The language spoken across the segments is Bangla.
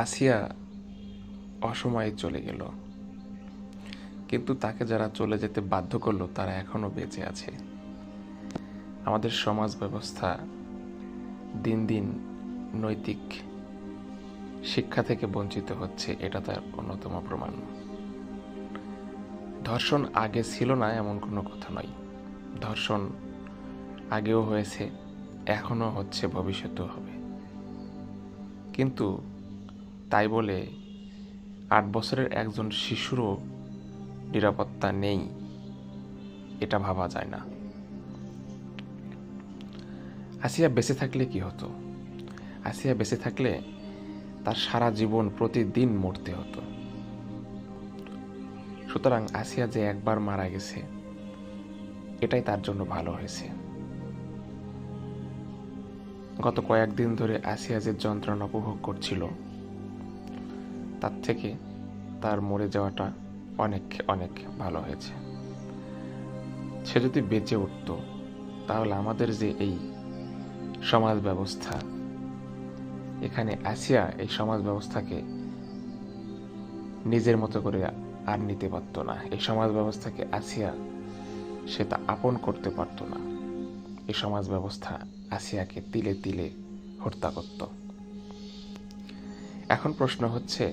আসিয়া অসময়ে চলে গেল, কিন্তু তাকে যারা চলে যেতে বাধ্য করলো তারা এখনো বেঁচে আছে। আমাদের সমাজ ব্যবস্থা দিন দিন নৈতিক শিক্ষা থেকে বঞ্চিত হচ্ছে, এটা তার অন্যতম প্রমাণ। ধর্ষণ আগে ছিল না এমন কোনো কথা নয়। ধর্ষণ আগেও হয়েছে, এখনো হচ্ছে, ভবিষ্যতেও হবে। কিন্তু তাই বলে 8 বছরের একজন শিশুরও নিরাপত্তা নেই, এটা ভাবা যায় না। আসিয়া বেঁচে থাকলে কি হতো? আসিয়া বেঁচে থাকলে তার সারা জীবন প্রতিদিন মরতে হতো। সুতরাং আসিয়া যে একবার মারা গেছে, এটাই তার জন্য ভালো হয়েছে। গত কয়েকদিন ধরে আসিয়া যে যন্ত্রণা উপভোগ করছিল, তার থেকে তার মরে যাওয়াটা অনেক অনেক ভালো হয়েছে। সে যদি বেঁচে উঠত, তাহলে আমাদের যে এই সমাজ ব্যবস্থা, এখানে আসিয়া এই সমাজ ব্যবস্থাকে নিজের মতো করে আর নিতে পারত না। এই সমাজ ব্যবস্থাকে আসিয়া সে তা আপন করতে পারত না। এই সমাজ ব্যবস্থা আসিয়াকে তিলে তিলে হত্যা করত। এখন প্রশ্ন হচ্ছে,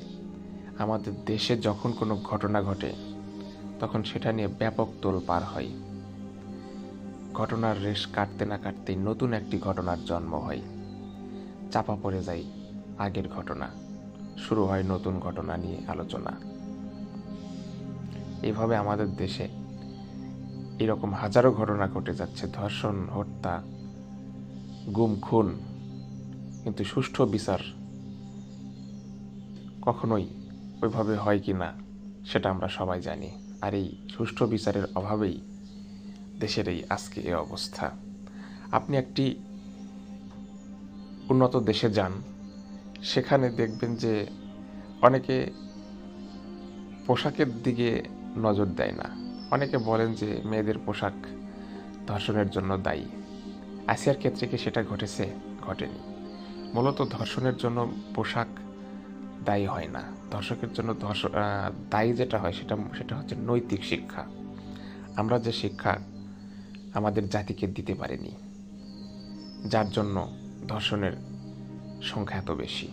আমাদের দেশে যখন কোনো ঘটনা ঘটে, তখন সেটা নিয়ে ব্যাপক তোলপাড় হয়। ঘটনার রেশ কাটতে না কাটতেই নতুন একটি ঘটনার জন্ম হয়, চাপা পড়ে যায় আগের ঘটনা, শুরু হয় নতুন ঘটনা নিয়ে আলোচনা। এইভাবে আমাদের দেশে এরকম হাজারো ঘটনা ঘটে যাচ্ছে, ধর্ষণ, হত্যা, গুম, খুন। কিন্তু সুষ্ঠু বিচার কখনোই ওইভাবে হয় কি না সেটা আমরা সবাই জানি। আর এই সুষ্ঠু বিচারের অভাবেই দেশের এই আজকে এই অবস্থা। আপনি একটি উন্নত দেশে যান, সেখানে দেখবেন যে অনেকে পোশাকের দিকে নজর দেয় না। অনেকে বলেন যে মেয়েদের পোশাক ধর্ষণের জন্য দায়ী। আসিয়ার ক্ষেত্রে কি সেটা ঘটেছে? ঘটেনি। মূলত ধর্ষণের জন্য পোশাক দায়ী হয় না। ধর্ষকের জন্য দায়ী যেটা হয় সেটা হচ্ছে নৈতিক শিক্ষা। আমরা যে শিক্ষা আমাদের জাতিকে দিতে পারিনি, যার জন্য ধর্ষণের সংখ্যা এত বেশি।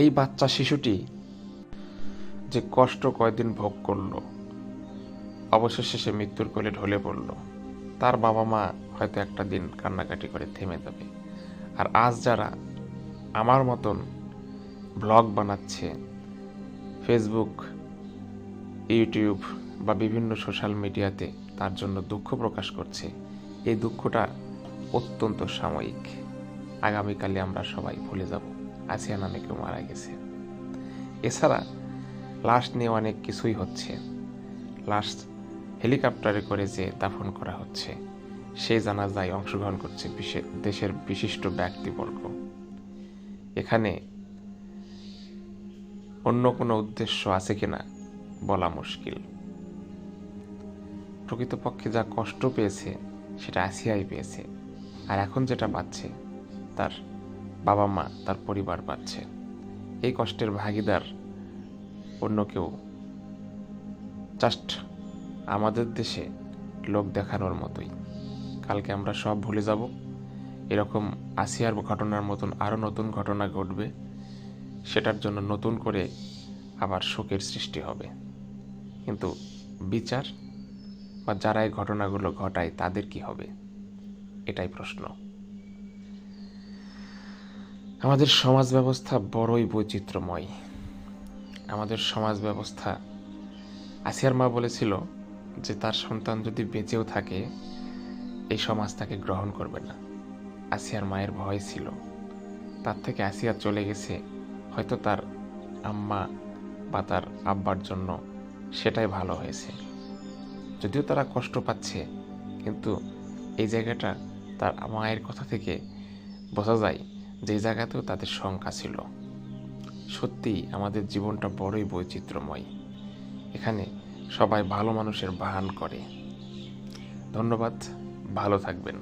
এই বাচ্চা শিশুটি যে কষ্ট কয়দিন ভোগ করলো, অবশেষে সে মৃত্যুর কোলে ঢলে পড়ল। তার বাবা মা হয়তো একটা দিন কান্নাকাটি করে থেমে যাবে। আর আজ যারা আমার মতন ব্লগ বানাচ্ছে, ফেসবুক, ইউটিউব বা বিভিন্ন সোশ্যাল মিডিয়াতে তার জন্য দুঃখ প্রকাশ করছে, এই দুঃখটা অত্যন্ত সাময়িক। আগামীকালে আমরা সবাই ভুলে যাব আসিয়া নামে কেউ মারা গেছে। এছাড়া লাশ নিয়ে অনেক কিছুই হচ্ছে। লাশ হেলিকপ্টারে করে যে দাফন করা হচ্ছে, সেই জানাজায় অংশগ্রহণ করছে দেশের বিশিষ্ট ব্যক্তিবর্গ। এখানে অন্য কোনো উদ্দেশ্য আছে কিনা বলা মুশকিল। প্রকৃতপক্ষে যা কষ্ট পেয়েছে সেটা আসিয়াই পেয়েছে, আর এখন যেটা পাচ্ছে তার বাবা মা, তার পরিবার পাচ্ছে। এই কষ্টের ভাগিদার অন্য কেউ জাস্ট আমাদের দেশে লোক দেখানোর মতোই। কালকে আমরা সব ভুলে যাব, এরকম আসিয়ার ঘটনার মতন আরও নতুন ঘটনা ঘটবে, সেটার জন্য নতুন করে আবার শোকের সৃষ্টি হবে। কিন্তু বিচার বা যারা এই ঘটনাগুলো ঘটায় তাদের কি হবে, এটাই প্রশ্ন। আমাদের সমাজ ব্যবস্থা বড়ই বৈচিত্র্যময়। আমাদের সমাজ ব্যবস্থা, আসিয়ার মা বলেছিল যে তার সন্তান যদি বেঁচেও থাকে, এই সমাজ তাকে গ্রহণ করবে না। আসিয়ার মায়ের ভয় ছিল, তার থেকে আসিয়া চলে গেছে, হয়তো তার আম্মা বা তার আব্বার জন্য সেটাই ভালো হয়েছে। যদিও তারা কষ্ট পাচ্ছে, কিন্তু এই জায়গাটা তার মায়ের কথা থেকে বোঝা যায় যে এই জায়গাতেও তাদের শঙ্কা ছিল। সত্যি আমাদের জীবনটা বড়ই বৈচিত্র্যময়। এখানে সবাই ভালো মানুষের ভান করে। ধন্যবাদ, ভালো থাকবেন।